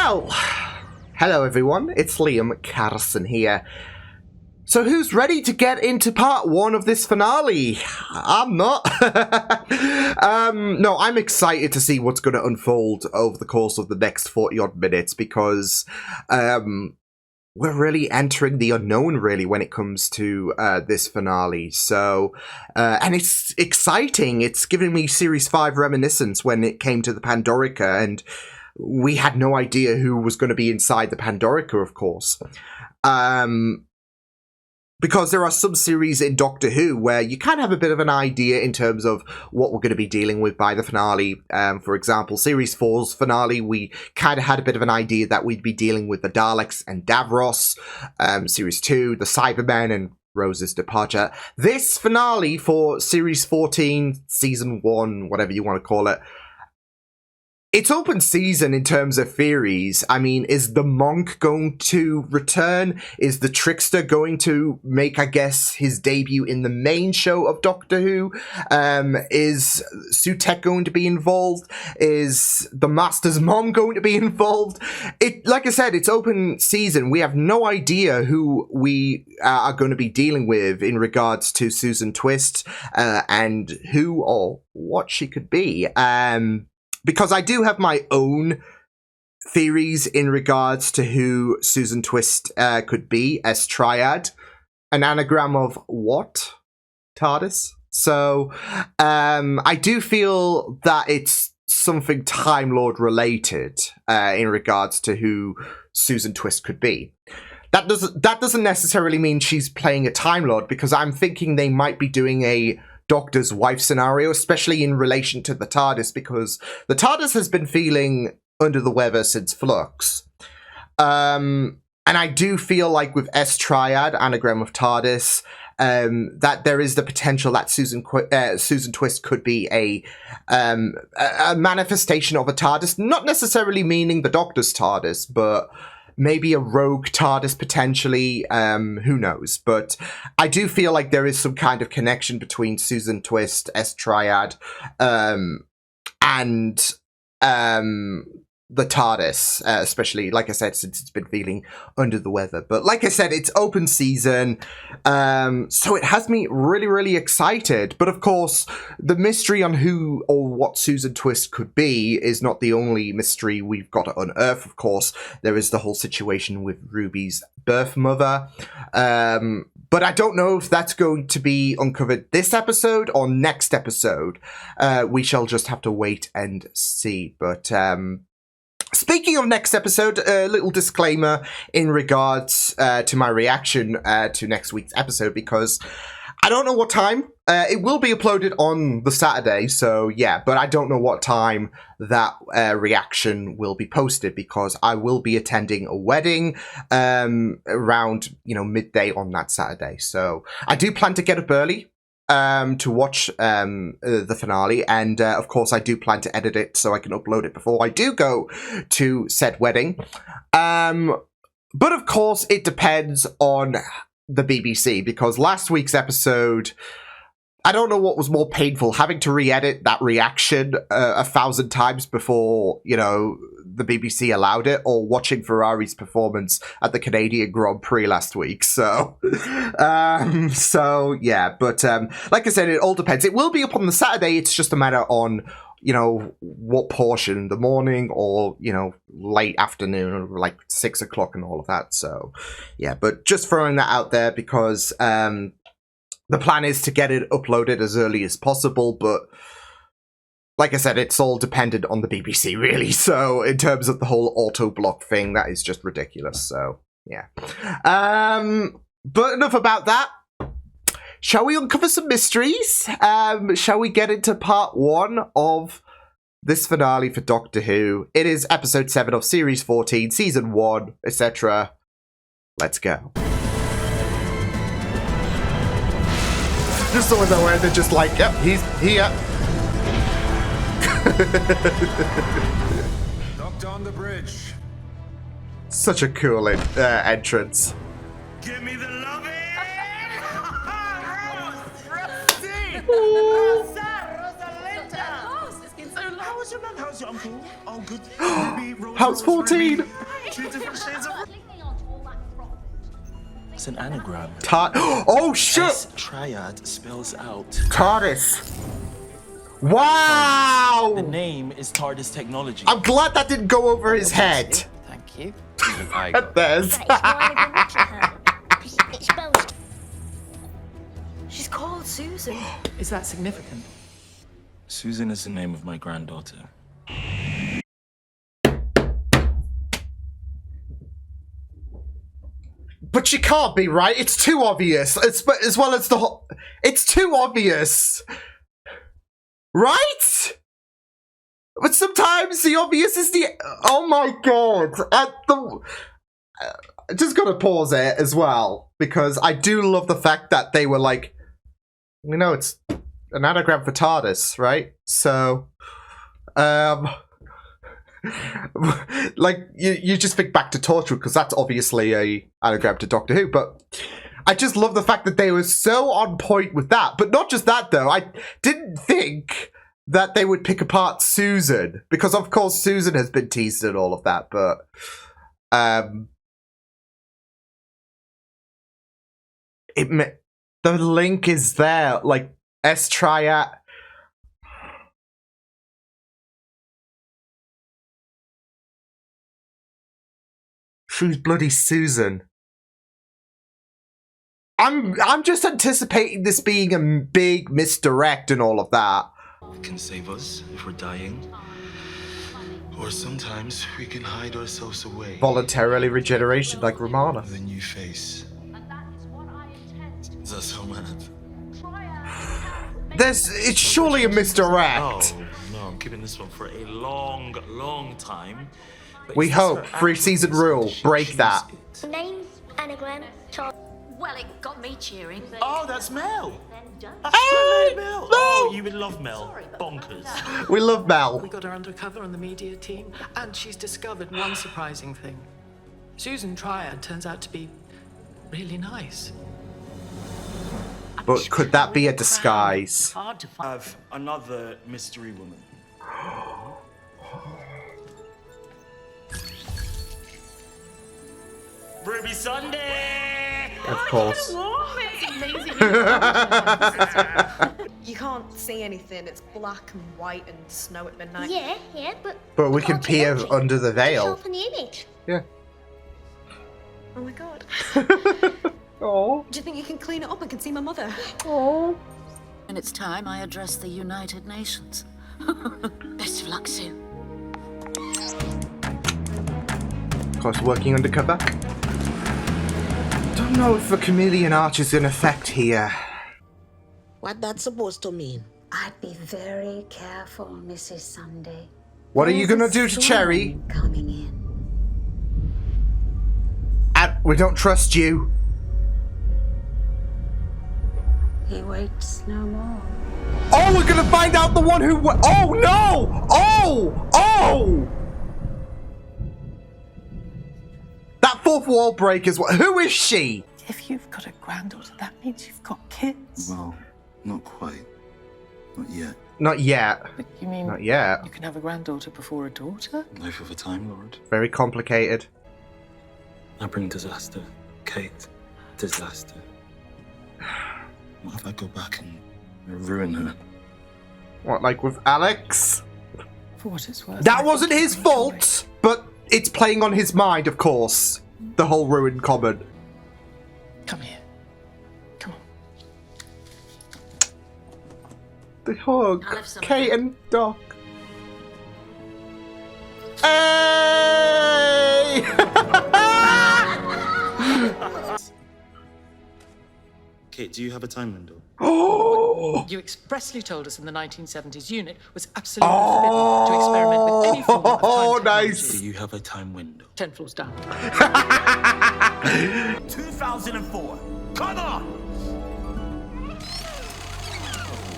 Well, hello everyone, it's Liam Carson here. So who's ready to get into part one of this finale? I'm not. No, I'm excited to see what's going to unfold over the course of the next 40-odd minutes because we're really entering the unknown, really, when it comes to this finale. So, and it's exciting. It's giving me Series 5 reminiscence when it came to the Pandorica, and we had no idea who was going to be inside the Pandorica, of course. Because there are some series in Doctor Who where you kind of have a bit of an idea in terms of what we're going to be dealing with by the finale. For example, Series 4's finale, we kind of had a bit of an idea that we'd be dealing with the Daleks and Davros. Series 2, the Cybermen and Rose's departure. This finale for Series 14, Season 1, whatever you want to call it, it's open season in terms of theories. I mean, is the Monk going to return? Is the Trickster going to make, I guess, his debut in the main show of Doctor Who? Is Sutek going to be involved? Is the Master's mom going to be involved? Like I said, it's open season. We have no idea who we are going to be dealing with in regards to Susan Twist and who or what she could be. Because I do have my own theories in regards to who Susan Twist could be as Triad. An anagram of what? TARDIS? So, I do feel that it's something Time Lord related in regards to who Susan Twist could be. That doesn't necessarily mean she's playing a Time Lord, because I'm thinking they might be doing a Doctor's wife scenario, especially in relation to the TARDIS, because the TARDIS has been feeling under the weather since Flux. And I do feel like with S Triad, anagram of TARDIS, that there is the potential that Susan Twist could be a manifestation of a TARDIS, not necessarily meaning the Doctor's TARDIS, but maybe a rogue TARDIS potentially, who knows. But I do feel like there is some kind of connection between Susan Twist, S Triad, and the TARDIS, especially, like I said, since it's been feeling under the weather. But like I said, it's open season, so it has me really, really excited. But of course, the mystery on who or what Susan Twist could be is not the only mystery we've got to unearth, of course. There is the whole situation with Ruby's birth mother. But I don't know if that's going to be uncovered this episode or next episode. We shall just have to wait and see. But speaking of next episode, a little disclaimer in regards to my reaction to next week's episode, because I don't know what time. It will be uploaded on the Saturday, so yeah, but I don't know what time that reaction will be posted, because I will be attending a wedding around, midday on that Saturday. So I do plan to get up early to watch the finale, and of course I do plan to edit it so I can upload it before I do go to said wedding. But of course it depends on the BBC, because last week's episode, I don't know what was more painful, having to re-edit that reaction 1,000 times before, the BBC allowed it, or watching Ferrari's performance at the Canadian Grand Prix last week. So, yeah, but like I said, it all depends. It will be up on the Saturday. It's just a matter on, what portion, the morning or, late afternoon, or like 6 o'clock and all of that. So, yeah, but just throwing that out there, because the plan is to get it uploaded as early as possible, but like I said, it's all dependent on the BBC, really. So in terms of the whole auto-block thing, that is just ridiculous. So, yeah. But enough about that. Shall we uncover some mysteries? Shall we get into part one of this finale for Doctor Who? It is episode 7 of Series 14, Season 1, etc. Let's go. Just the ones where they're just like, yep, he's here. Doctor on the bridge. Such a cool entrance. Give me the loving! Rosalinda! How's your man? How's your uncle? Oh, good. How's 14? It's an anagram. Oh shit! S-triad spells out TARDIS. Wow! The name is TARDIS technology. I'm glad that didn't go over his head. Thank you. There's. She's called Susan. Is that significant? Susan is the name of my granddaughter. But she can't be, right? It's too obvious. As well as the whole... It's too obvious. Right? But sometimes the obvious is the... Oh my god. Just gotta pause it as well. Because I do love the fact that they were like... You know, it's an anagram for TARDIS, right? So... like you just think back to Torchwood because that's obviously a anagram to Doctor Who, but I just love the fact that they were so on point with that. But not just that though, I didn't think that they would pick apart Susan because of course Susan has been teased and all of that, but the link is there, like S-triad. She's bloody Susan. I'm just anticipating this being a big misdirect and all of that. It can save us if we're dying. Or sometimes we can hide ourselves away. Voluntarily regeneration like Romana. With a new face. Is that so mad? It's surely a misdirect. Oh, no, I'm keeping this one for a long, long time. We hope. 3-season rule. Break that. Name, anagram, well, it got me cheering. Oh, that's Mel. Then Hey, Mel. No. Oh, you would love Mel. Bonkers. We love Mel. We got her undercover on the media team, and she's discovered one surprising thing. Susan Triad turns out to be really nice. But could that be a disguise? Hard to find. Have another mystery woman. Ruby Sunday! Of course. You can't see anything. It's black and white and snow at midnight. Yeah, but... But we can peer Logic. under the veil. Open the image. Yeah. Oh my god. Oh. Do you think you can clean it up and can see my mother? Oh. And it's time I address the United Nations. Best of luck, Sue. Of course, working undercover. Don't know if a chameleon arch is in effect here. What that's supposed to mean? I'd be very careful, Mrs. Sunday. What are you There's gonna a do to Cherry? storm coming in. We don't trust you. He waits no more. Oh, we're gonna find out the one who. Oh no! Oh! Oh! That fourth wall break is what? Who is she? If you've got a granddaughter, that means you've got kids. Well, not quite. Not yet. Not yet. But you mean Not yet. you can have a granddaughter before a daughter? Life of a Time Lord. Very complicated. I bring disaster. Kate, disaster. What if I go back and ruin her? What, like with Alex? For what it's worth. That wasn't his fault, but it's playing on his mind, of course. The whole ruined comment. Come here. Come on. The hug. I'll have some. Kate and Doc. Hey! Kate, do you have a time window? Oh! You expressly told us in the 1970s unit was absolutely forbidden to experiment with any form of time Oh, technology. nice. Do you have a time window? 10 floors down. 2004. Come on!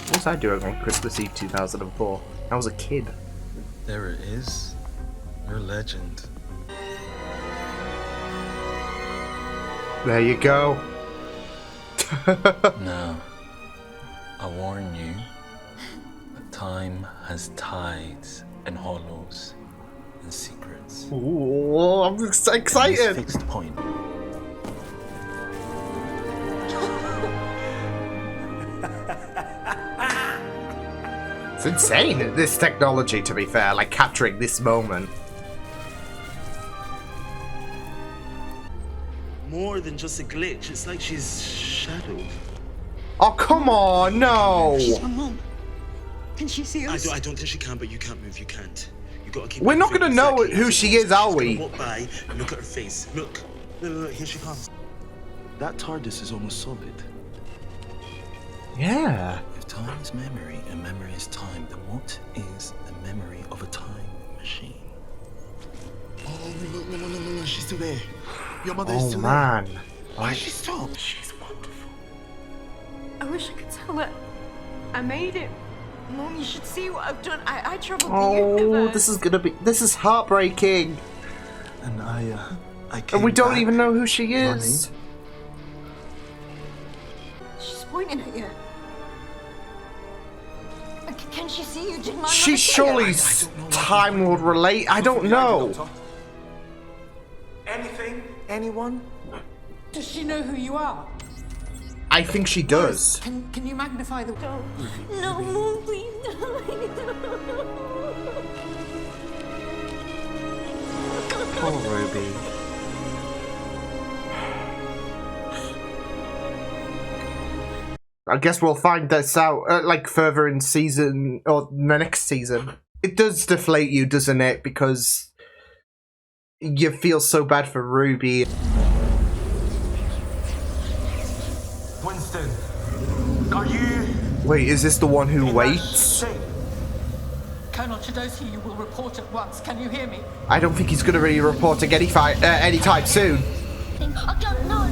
What was I doing on Christmas Eve 2004? I was a kid. There it is. You're a legend. There you go. Now, I warn you, that time has tides and hollows and secrets. Ooh, I'm At this excited. fixed point, It's insane, this technology, to be fair, like capturing this moment. More than just a glitch. It's like she's shadowed. Oh, come on, no! Mom, can she see us? I don't think she can, but you can't move. You can't. You gotta keep. We're not gonna know who she is, are we? Walk by and look at her face. Look, look, here she comes. That TARDIS is almost solid. Yeah. If time is memory and memory is time, then what is the memory of a time machine? Oh, no, she's still there. Your mother is Oh, still man. there. Why she stopped? She's wonderful. I wish I could tell her I made it. Mom, you should see what I've done. I traveled the Oh, universe. this is heartbreaking. And I came And we don't back even know who she is. running. She's pointing at you. Can she see you? Did my She mother say surely it? time will relate. I don't know. Anything? Anyone? Does she know who you are? I think she does. Can you magnify the... No, Mom, please. Poor Ruby. I guess we'll find this out, like, further in season, or the next season. It does deflate you, doesn't it? Because you feel so bad for Ruby. Winston, are you... Wait, is this the one who in that waits? shape? Colonel Chidosi, you will report at once. Can you hear me? I don't think he's going to be reporting anytime soon. I don't know.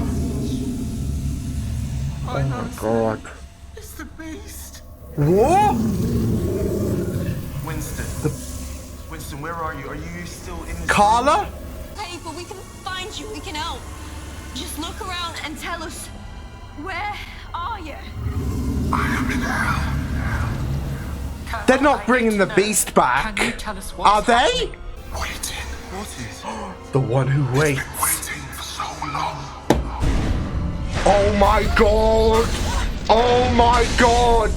Oh my god. It's the beast. What? Winston, where are you? Are you still in the... Carla? Hey, but we can find you. We can help. Just look around and tell us. Where are you? They're not bringing the beast back. Can you tell us Are what's they? happening? Waiting. What is? The one who waits. Waiting for so long. Oh my god! Oh my god!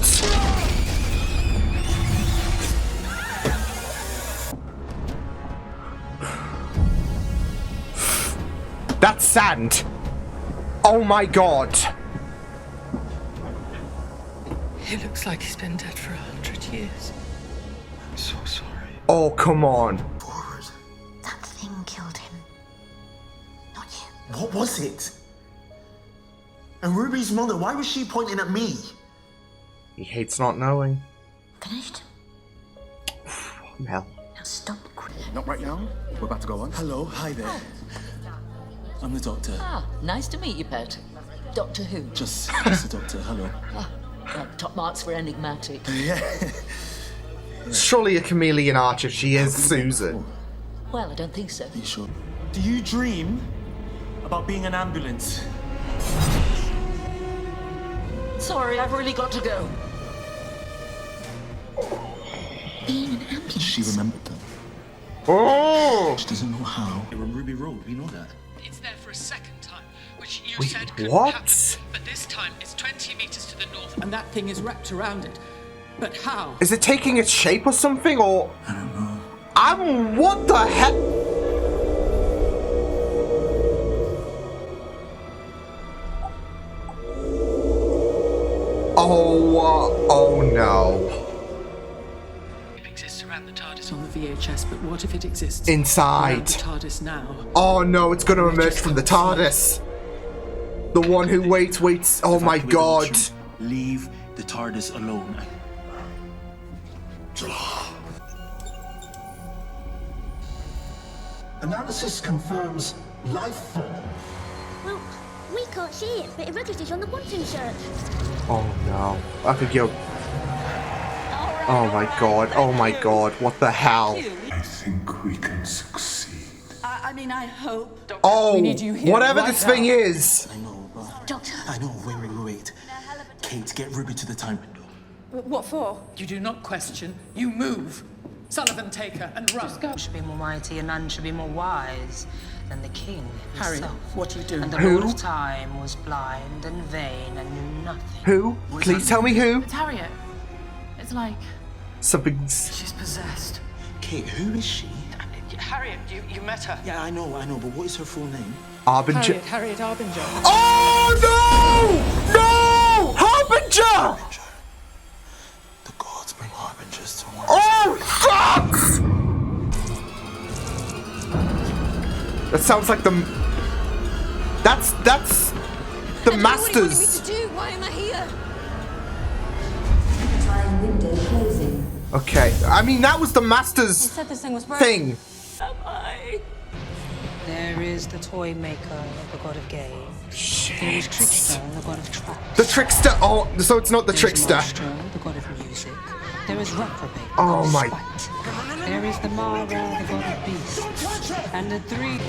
That's sand! Oh my god! He looks like he's been dead for 100 years. I'm so sorry. Oh, come on. Forward. That thing killed him. Not you. What was it? And Ruby's mother, why was she pointing at me? He hates not knowing. Finished? Mel. Now stop crying. Not right now. We're about to go on. Hello, hi there. I'm the doctor. Ah, nice to meet you, Pet. Doctor Who? Just the doctor. Hello. Top marks for enigmatic. Surely a chameleon archer she is, Susan. Well, I don't think so. Are you sure? Do you dream about being an ambulance? Sorry, I've really got to go. Being an ambulance. She remembered them. Oh! She doesn't know how. They're on Ruby Road. We know that. It's there for a second time, which you Wait, said couldn't what? happen. But this time it's 20 meters to the north, and that thing is wrapped around it. But how? Is it taking its shape or something, or... I don't know. what the heck? Oh no. It exists around the TARDIS on the VHS, but what if it exists Inside. around the TARDIS now? Oh no, it's gonna emerge from the TARDIS. The one who waits. Oh my Evacuate the god. washroom. Leave the TARDIS alone. Analysis confirms life form. Well, we can't see it, but it registers on the quantum search. Oh no. I think you're... Oh my god. Oh my god. What the hell? I think we can succeed. I mean, I hope. Oh, We need you here whatever right this now. thing is. I know, but... Doctor. I know. Wait. Kate, get Ruby to the time window. What for? You do not question, you move. Sullivan, take her and run. Should be more mighty and none should be more wise. than the king Harry, himself. what are you doing? And the Who? Lord of Time was blind and vain and knew nothing. Who? Please tell me who. It's Harriet. It's like Something's... she's possessed. Kate, who is she? Harriet, you met her. Yeah, I know, but what is her full name? Harbinger. Harriet Harbinger. Oh no! No! Harbinger! The gods bring harbingers to one. Oh fuck! That sounds like the... That's the Masters. What do you want me to do? Why am I here? Time window closing. Okay, I mean that was the Masters said this thing was broken. thing. Am I? There is the toy maker, the god of gain. There is Trickster, the god of traps. The Trickster. Oh, so it's not the There is Trickster. Maestro, the god of music. There is Reprobate, the Oh god of my- spite. There is the Mara, the god of beasts. And the three.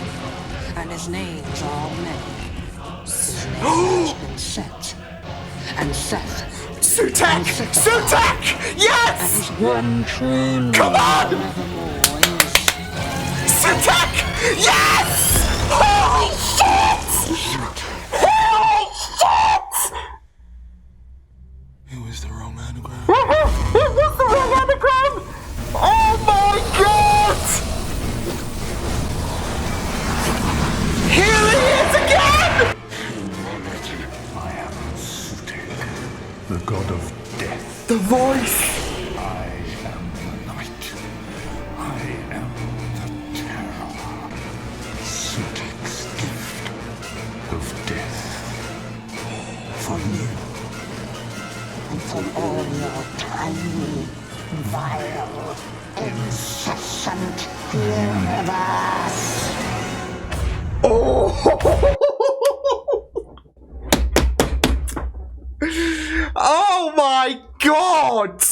And his names are many. His name has been Set. And Seth. Sutek! Sutek! And Yes! his one true Come on! forevermore is Sutek! Yes! Holy shit! Holy shit! It was the wrong anagram. Is this the wrong anagram? Oh my god! Here he is again! I am Sutek, the god of death. The voice. I am the night. I am the terror. Sutek's gift of death. For you. From all your tiny, vile, incessant universe. Oh! Oh my god!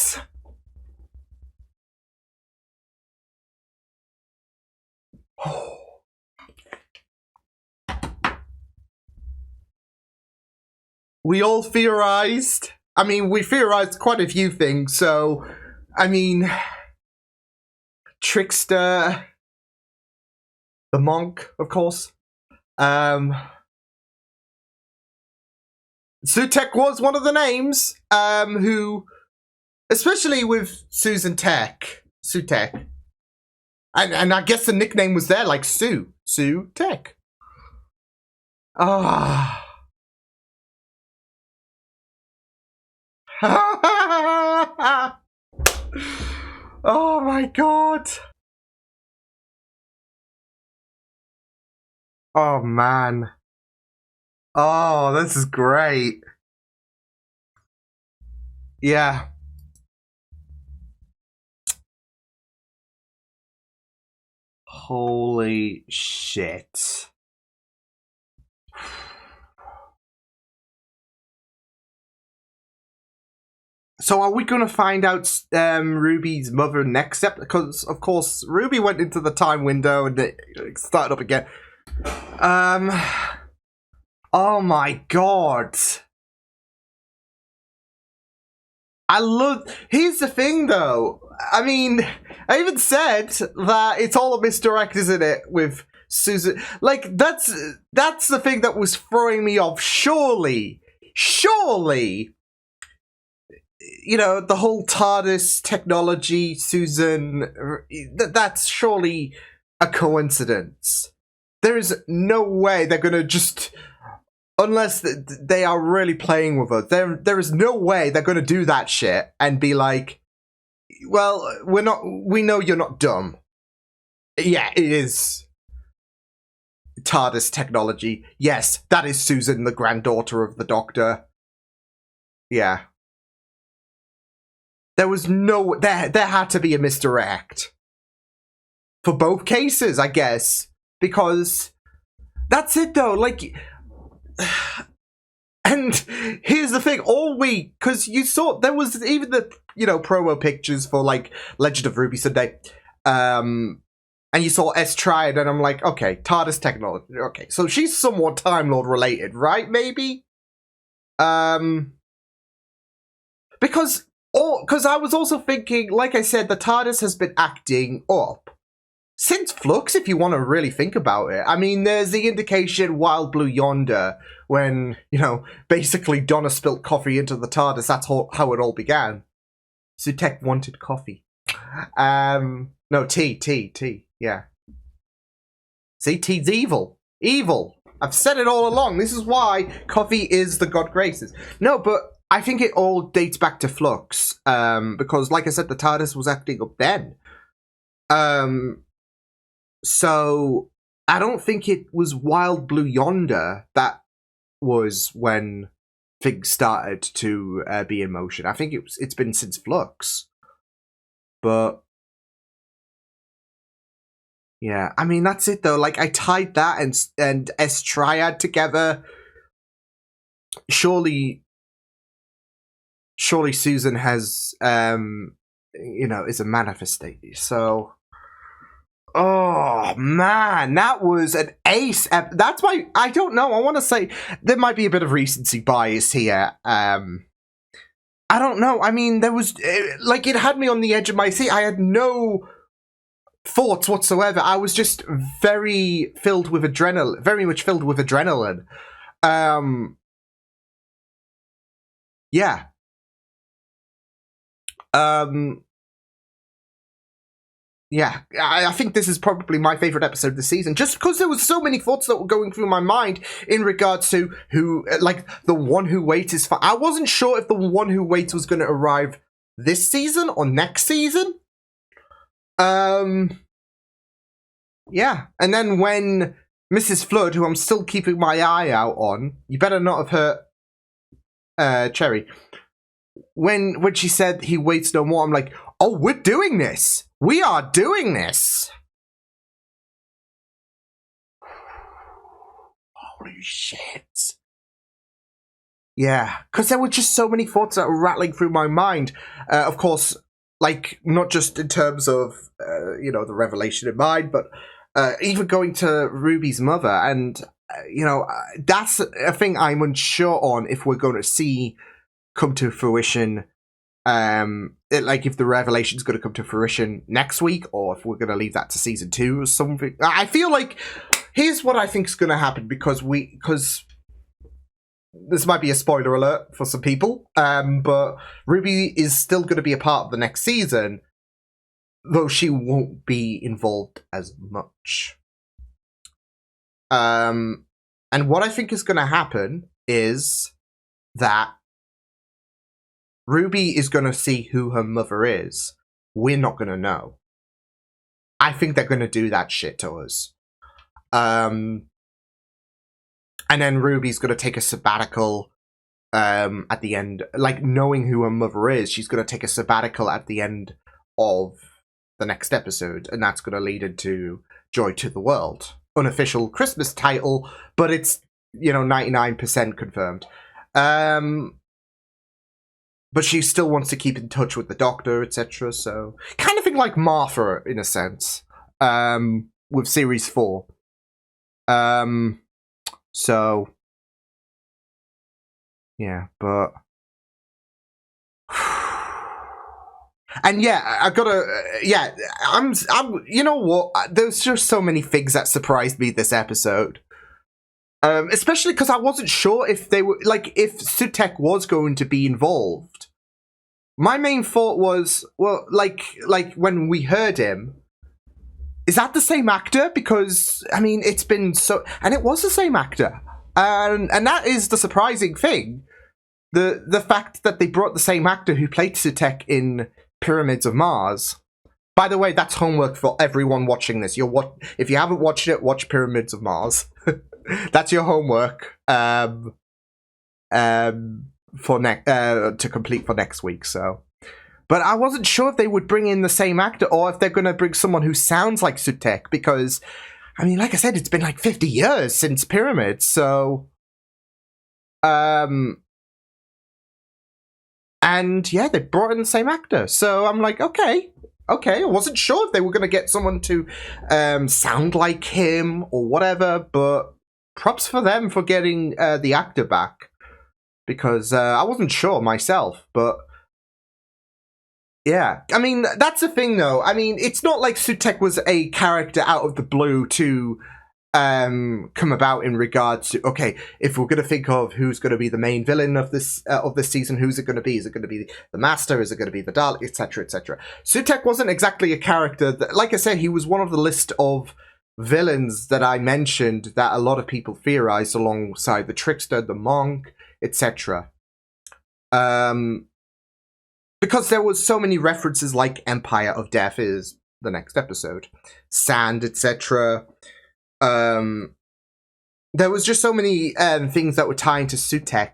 We all theorized. I mean, we theorized quite a few things, so... I mean... Trickster... The monk, of course. Sutek was one of the names, who... Especially with Susan Tech. Sutek. And I guess the nickname was there, like Sue. Sue Tech. Ah... Oh my god. Oh man. Oh, this is great. Yeah. Holy shit. So are we going to find out Ruby's mother next step? Because, of course, Ruby went into the time window and it started up again. Oh my god. Here's the thing, though. I mean, I even said that it's all a misdirect, isn't it, with Susan? Like, that's the thing that was throwing me off. Surely, you know, the whole TARDIS technology, Susan, that's surely a coincidence. There is no way they're going to just... Unless they are really playing with us. There is no way they're going to do that shit and be like, well, we know you're not dumb. Yeah, it is TARDIS technology. Yes, that is Susan, the granddaughter of the Doctor. Yeah. There was no... There had to be a misdirect. For both cases, I guess. Because... That's it, though. Like... And here's the thing, all week, because you saw, there was even the, you know, promo pictures for, like, Legend of Ruby Sunday, and you saw S-Triad, and I'm like, okay, TARDIS technology, okay, so she's somewhat Time Lord related, right, maybe? Because I was also thinking, like I said, the TARDIS has been acting up since Flux, if you want to really think about it. I mean, there's the indication Wild Blue Yonder when, basically Donna spilt coffee into the TARDIS. That's how it all began. Sutekh wanted coffee. No, tea, yeah. See, tea's evil. Evil. I've said it all along. This is why coffee is the god graces. No, but I think it all dates back to Flux. Because, like I said, the TARDIS was acting up then. So I don't think it was Wild Blue Yonder that was when things started to be in motion. I think it's been since Flux. But yeah, I mean, that's it though. Like, I tied that and S Triad together. Surely Susan has is a manifestation. So oh man, that was an ace. That's why I don't know. I want to say there might be a bit of recency bias here. I don't know. I mean, there was it had me on the edge of my seat. I had no thoughts whatsoever. I was just very much filled with adrenaline. Yeah. Yeah, I think this is probably my favorite episode of the season, just because there was so many thoughts that were going through my mind in regards to who, the One Who Waits is. I wasn't sure if the One Who Waits was going to arrive this season or next season. Yeah, and then when Mrs. Flood, who I'm still keeping my eye out on, you better not have hurt Cherry. When she said he waits no more, I'm like, oh, we're doing this. We are doing this. Holy shit. Yeah, because there were just so many thoughts that were rattling through my mind. Of course, not just in terms of, the revelation in mind, but even going to Ruby's mother. And, that's a thing I'm unsure on if we're going to see come to fruition. If the revelation's going to come to fruition next week, or if we're going to leave that to season 2 or something. I feel like here's what I think is going to happen, because this might be a spoiler alert for some people, but Ruby is still going to be a part of the next season, though she won't be involved as much. And what I think is going to happen is that Ruby is going to see who her mother is. We're not going to know. I think they're going to do that shit to us. And then Ruby's going to take a sabbatical at the end. Knowing who her mother is, she's going to take a sabbatical at the end of the next episode. And that's going to lead into Joy to the World. Unofficial Christmas title, but it's, 99% confirmed. But she still wants to keep in touch with the Doctor, etc. So, kind of thing like Martha, in a sense, with Series 4. So, yeah, but... And yeah, I gotta... I'm... You know what? There's just so many things that surprised me this episode. Especially because I wasn't sure if they were... if Sutekh was going to be involved. My main thought was, well, when we heard him, is that the same actor? Because, I mean, it's been so... And it was the same actor. And that is the surprising thing. The fact that they brought the same actor who played Sutekh in Pyramids of Mars. By the way, that's homework for everyone watching this. If you haven't watched it, watch Pyramids of Mars. That's your homework to complete for next week. So, but I wasn't sure if they would bring in the same actor or if they're going to bring someone who sounds like Sutekh, because, I mean, like I said, it's been 50 years since Pyramids. So, and yeah, they brought in the same actor. So I'm like, okay. I wasn't sure if they were going to get someone to sound like him or whatever, but props for them for getting the actor back, because I wasn't sure myself, but Yeah, I mean, that's the thing, though. I mean, it's not like Sutek was a character out of the blue to come about in regards to, okay, if we're going to think of who's going to be the main villain of this season, who's it going to be? Is it going to be the Master? Is it going to be the Dalek? Etc. etc. Sutek wasn't exactly a character that, like I said, he was one of the list of villains that I mentioned that a lot of people theorized alongside the Trickster, the Monk, etc. Because there was so many references, like Empire of Death is the next episode, Sand, etc. There was just so many things that were tying to Sutek.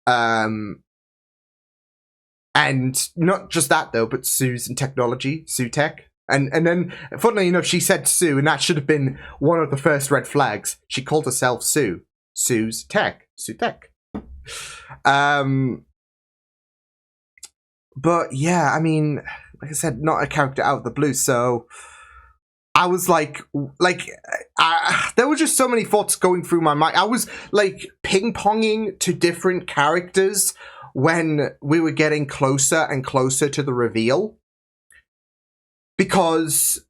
And not just that, though, but Sue's and technology, Sutek. And then, funnily enough, she said Sue, and that should have been one of the first red flags. She called herself Sue. Sue's Tech. Sutek. But yeah, I mean, like I said, not a character out of the blue, so I was like, there were just so many thoughts going through my mind. I was like ping-ponging to different characters when we were getting closer and closer to the reveal. Because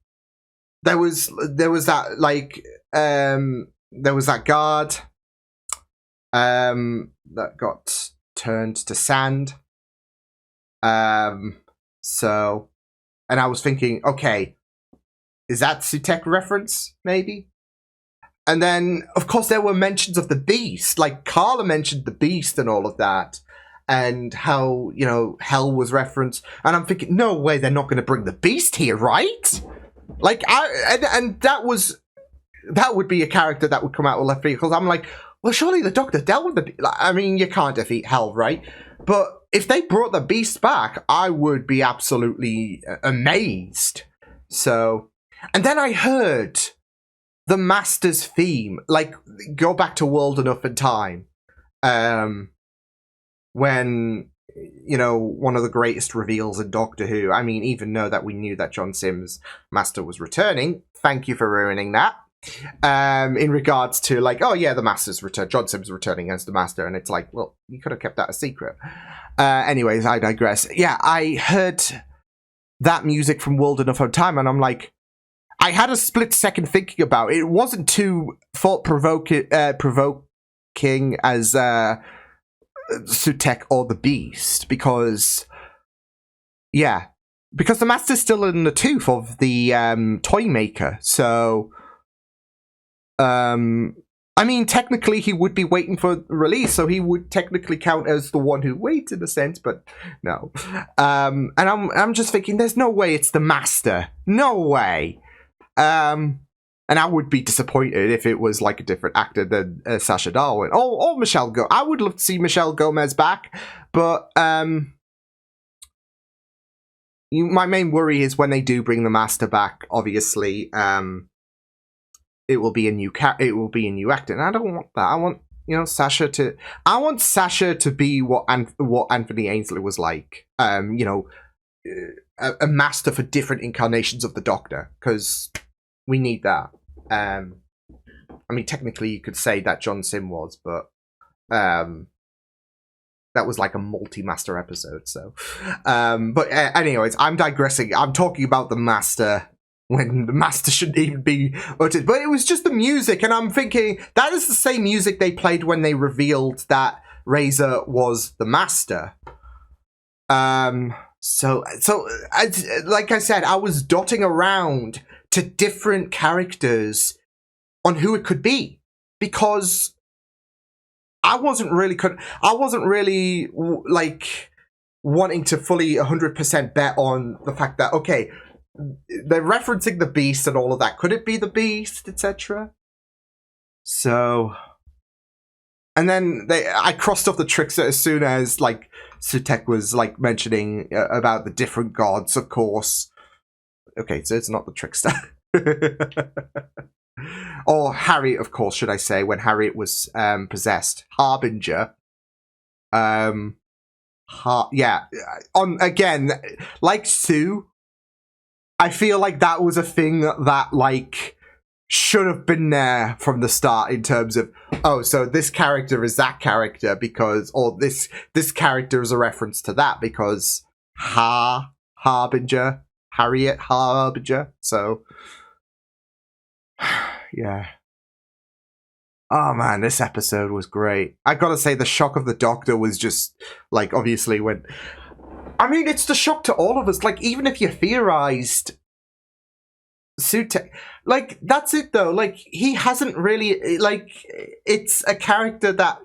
there was that, like, there was that guard that got turned to sand. So, and I was thinking, okay, is that Sutek reference, maybe? And then, of course, there were mentions of the Beast. Like, Carla mentioned the Beast and all of that. And how, you know, Hell was referenced. And I'm thinking, no way, they're not going to bring the Beast here, right? Like, and that would be a character that would come out of left field. Because I'm like, well, surely the Doctor dealt with the Beast. I mean, you can't defeat Hell, right? But if they brought the Beast back, I would be absolutely amazed. So, and then I heard the Master's theme, like, go back to World Enough in Time. When, you know, one of the greatest reveals in Doctor Who. I mean, even though that we knew that John Sims' Master was returning. Thank you for ruining that. In regards to, like, oh yeah, the Master's return. John Sims returning as the Master. And it's like, well, you could have kept that a secret. Anyways, I digress. Yeah, I heard that music from World Enough of Time, and I'm like, I had a split second thinking about it. It wasn't too thought-provoking as Sutek or the Beast, because the Master's still in the tooth of the toy maker, so I mean, technically he would be waiting for release, so he would technically count as the one who waits in a sense, but no. And I'm just thinking, there's no way it's the Master, no way. And I would be disappointed if it was like a different actor than Sacha Darwin. Or Michelle Gomez. I would love to see Michelle Gomez back. But my main worry is when they do bring the Master back, obviously, it will be a new actor. And I don't want that. I want, you know, Sasha to be what Anthony Ainsley was like. You know, a master for different incarnations of the Doctor. Because we need that. I mean, technically, you could say that John Sim was, but that was like a multi-master episode. So, but anyways, I'm digressing. I'm talking about the Master when the Master shouldn't even be uttered. But it was just the music, and I'm thinking that is the same music they played when they revealed that Razor was the Master. So like I said, I was dotting around to different characters on who it could be, because I wasn't really like wanting to fully 100% bet on the fact that, okay, they're referencing the Beast and all of that. Could it be the Beast, etc.? So, and then I crossed off the Trickster as soon as, like, Sutek was, like, mentioning about the different gods, of course. Okay, so it's not the Trickster. Or Harriet, of course, should I say, when Harriet was possessed. Harbinger. Again, like Sue, I feel like that was a thing that, like, should have been there from the start in terms of, oh, so this character is that character because, or this character is a reference to that because Harriet Harbinger. So, yeah. Oh man, this episode was great. I gotta say, the shock of the Doctor was just, like, obviously when... I mean, it's the shock to all of us. Like, even if you theorized Sutek, like, that's it though. Like, he hasn't really, like, it's a character that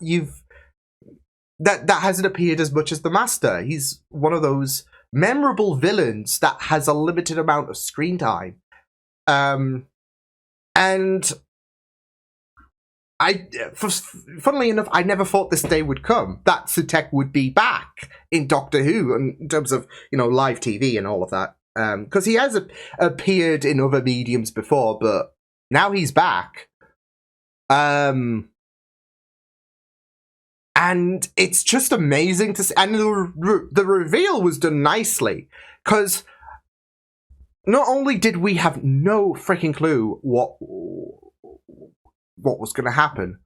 that hasn't appeared as much as the Master. He's one of those memorable villains that has a limited amount of screen time. And funnily enough, I never thought this day would come, that Sutek would be back in Doctor Who in terms of, live TV and all of that. Because he has appeared in other mediums before, but now he's back. And it's just amazing to see. And the reveal was done nicely, because not only did we have no freaking clue what was going to happen,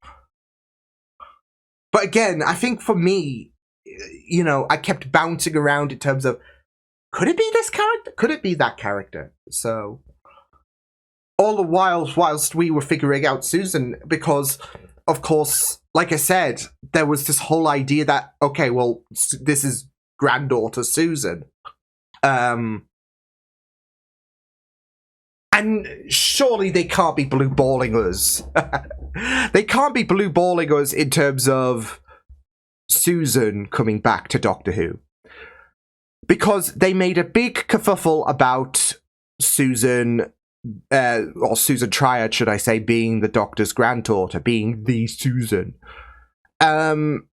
but again, I think for me, I kept bouncing around in terms of, could it be this character? Could it be that character? So, all the whilst we were figuring out Susan, because, of course, like I said, there was this whole idea that, okay, well, this is granddaughter Susan. And surely they can't be blue balling us. They can't be blue balling us in terms of Susan coming back to Doctor Who. Because they made a big kerfuffle about Susan, or Susan Triad, should I say, being the Doctor's granddaughter, being the Susan. And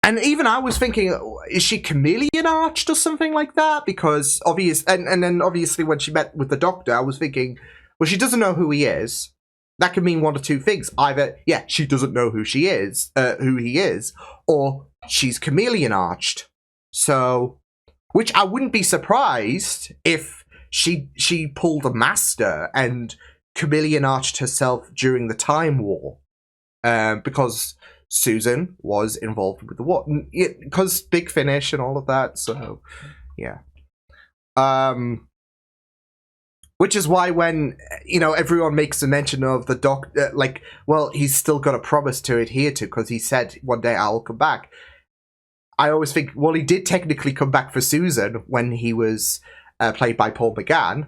even I was thinking, is she chameleon arched or something like that? Because and then obviously when she met with the Doctor, I was thinking, well, she doesn't know who he is. That could mean one of two things. Either, yeah, she doesn't know who he is, or she's chameleon arched. So, which I wouldn't be surprised if she pulled a Master and chameleon arched herself during the Time War, because Susan was involved with the war, because Big Finish and all of that. So, yeah. Which is why when, everyone makes a mention of the Doctor, well, he's still got a promise to adhere to, because he said, one day I'll come back. I always think, well, he did technically come back for Susan when he was played by Paul McGann,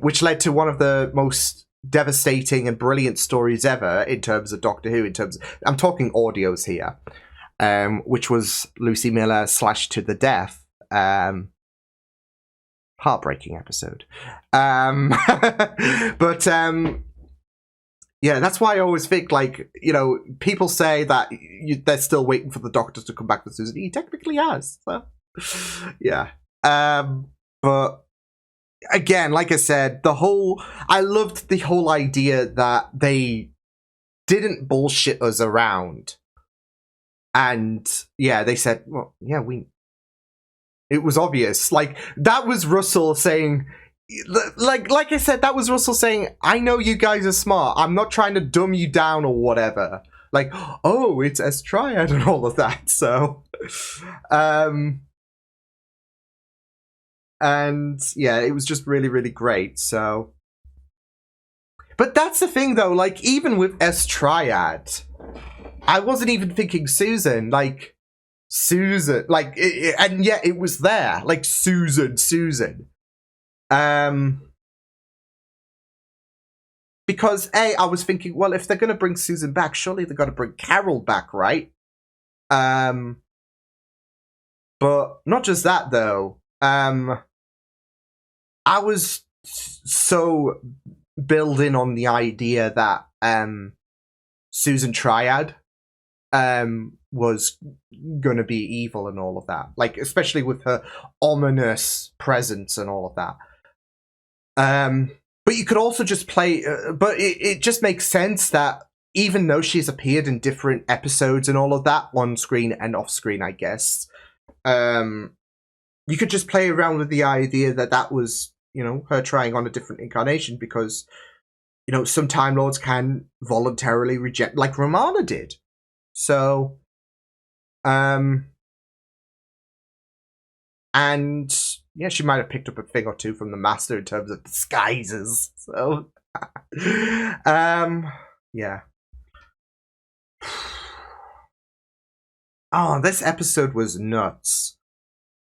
which led to one of the most devastating and brilliant stories ever in terms of Doctor Who, I'm talking audios here, which was Lucy Miller / To the Death. Heartbreaking episode. But yeah, that's why I always think, people say that they're still waiting for the Doctor to come back with Susan. He technically has. So, yeah. But again, like I said, I loved the whole idea that they didn't bullshit us around. And yeah, they said, well, yeah, it was obvious. That was Russell saying, like I said, that was Russell saying, I know you guys are smart. I'm not trying to dumb you down or whatever. Oh, it's S Triad and all of that. So, and yeah, it was just really, really great. So, but that's the thing though, even with S Triad, I wasn't even thinking Susan, Susan, and yet it was there, Susan. Because I was thinking, well, if they're going to bring Susan back, surely they're going to bring Carol back, right? But not just that, though. I was so built in on the idea that Susan Triad was gonna be evil and all of that, especially with her ominous presence and all of that. But you could also just play, but it just makes sense that even though she's appeared in different episodes and all of that, on screen and off screen, I guess, you could just play around with the idea that was, her trying on a different incarnation, because, some Time Lords can voluntarily reject, like Romana did. So, And yeah, she might have picked up a thing or two from the master in terms of disguises. So, yeah. Oh, this episode was nuts.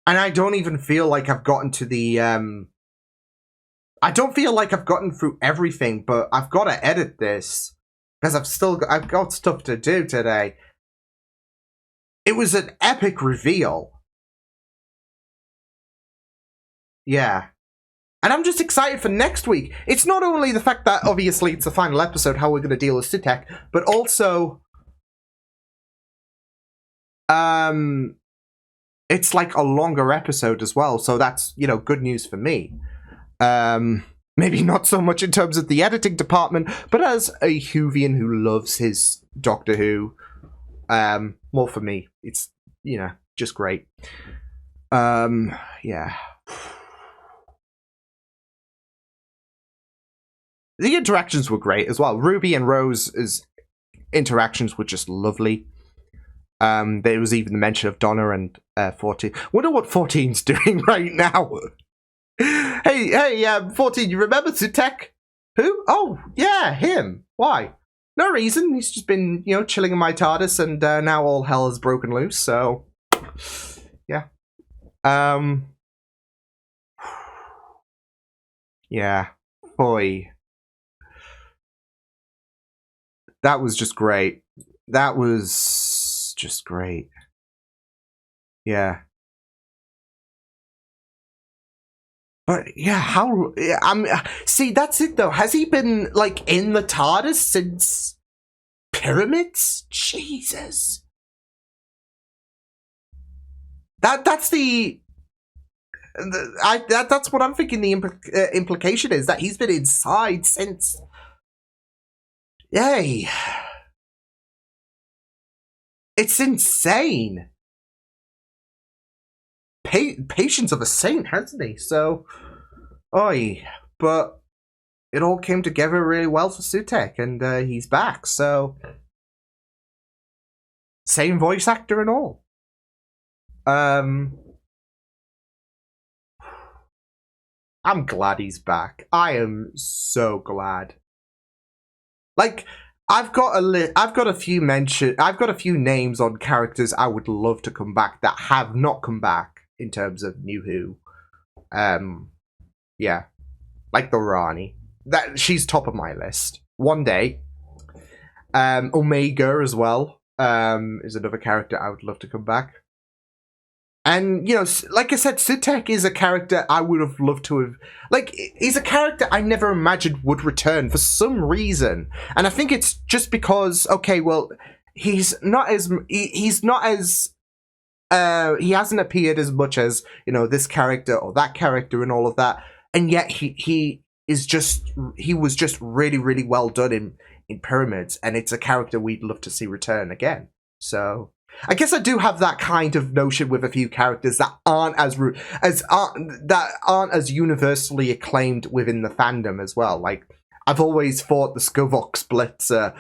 And I don't even feel like I've gotten to the, I don't feel like I've gotten through everything, but I've got to edit this. Because I've got stuff to do today. It was an epic reveal. Yeah. And I'm just excited for next week. It's not only the fact that, obviously, it's the final episode, how we're going to deal with Sutek, but also... it's like a longer episode as well, so that's, you know, good news for me. Maybe not so much in terms of the editing department, but as a Whovian who loves his Doctor Who, more for me. It's, you know, just great. Yeah. The interactions were great as well. Ruby and Rose's interactions were just lovely. There was even the mention of Donna and 14. Wonder what 14's doing right now. Hey, 14, you remember Sutek? Who? Oh, yeah, him. Why? No reason. He's just been, you know, chilling in my TARDIS, and now all hell has broken loose, so... yeah. Yeah. Boy. That was just great. That was just great. Yeah. But yeah, how? See, that's it though. Has he been like in the TARDIS since Pyramids? Jesus. That's the. That's what I'm thinking. The implication is that he's been inside since. Yay. It's insane. Patience of a saint, hasn't he? So, oi. But it all came together really well for Sutek, and he's back, so... Same voice actor and all. I'm glad he's back. I am so glad. Like, I've got a few names on characters I would love to come back that have not come back in terms of New Who. Yeah. Like the Rani. She's top of my list. One day. Omega as well. Is another character I would love to come back. And, you know, like I said, Sutek is a character I would have loved to have... Like, he's a character I never imagined would return for some reason. And I think it's just because, okay, well, he hasn't appeared as much as, you know, this character or that character and all of that. And yet he was just really, really well done in Pyramids. And it's a character we'd love to see return again. So... I guess I do have that kind of notion with a few characters that aren't as universally acclaimed within the fandom as well. Like, I've always thought the Skovox Blitzer,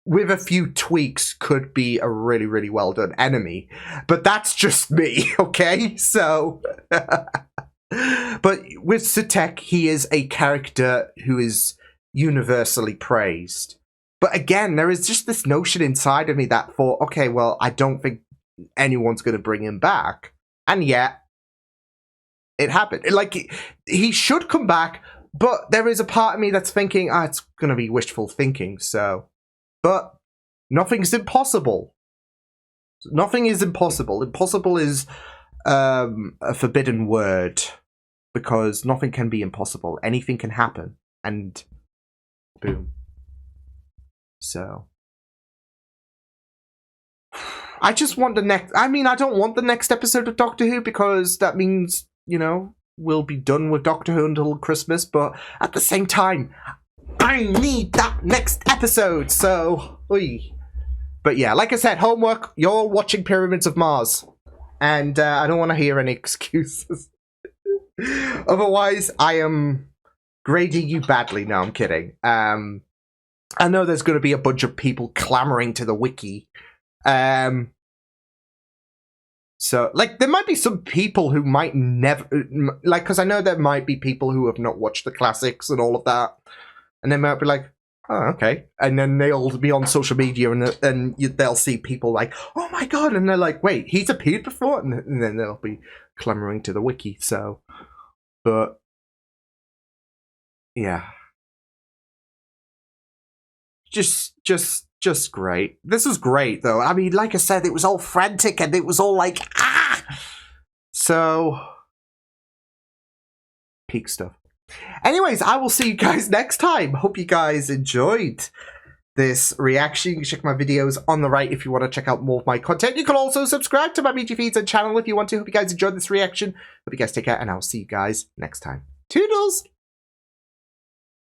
with a few tweaks, could be a really, really well done enemy. But that's just me, okay? So, but with Sutek, he is a character who is universally praised. But again, there is just this notion inside of me that thought, okay, well, I don't think anyone's going to bring him back. And yet, it happened. Like, he should come back, but there is a part of me that's thinking, it's going to be wishful thinking, so... But nothing's impossible. Nothing is impossible. Impossible is a forbidden word, because nothing can be impossible. Anything can happen, and boom. So, I just want the next... I mean, I don't want the next episode of Doctor Who because that means, you know, we'll be done with Doctor Who until Christmas, but at the same time, I need that next episode, so... Oy. But yeah, like I said, homework, you're watching Pyramids of Mars, and I don't want to hear any excuses. Otherwise, I am grading you badly. No, I'm kidding. I know there's going to be a bunch of people clamoring to the wiki. So So, like, there might be some people who might never, like, because I know there might be people who have not watched the classics and all of that, and they might be like, oh, okay. And then they'll be on social media and they'll see people like, oh my god, and they're like, wait, he's appeared before? And then they'll be clamoring to the wiki, so, but, yeah. Just great. This was great, though. I mean, like I said, it was all frantic and it was all like, ah! So, peak stuff. Anyways, I will see you guys next time. Hope you guys enjoyed this reaction. You can check my videos on the right if you want to check out more of my content. You can also subscribe to my BG Feeds and channel if you want to. Hope you guys enjoyed this reaction. Hope you guys take care, and I'll see you guys next time. Toodles!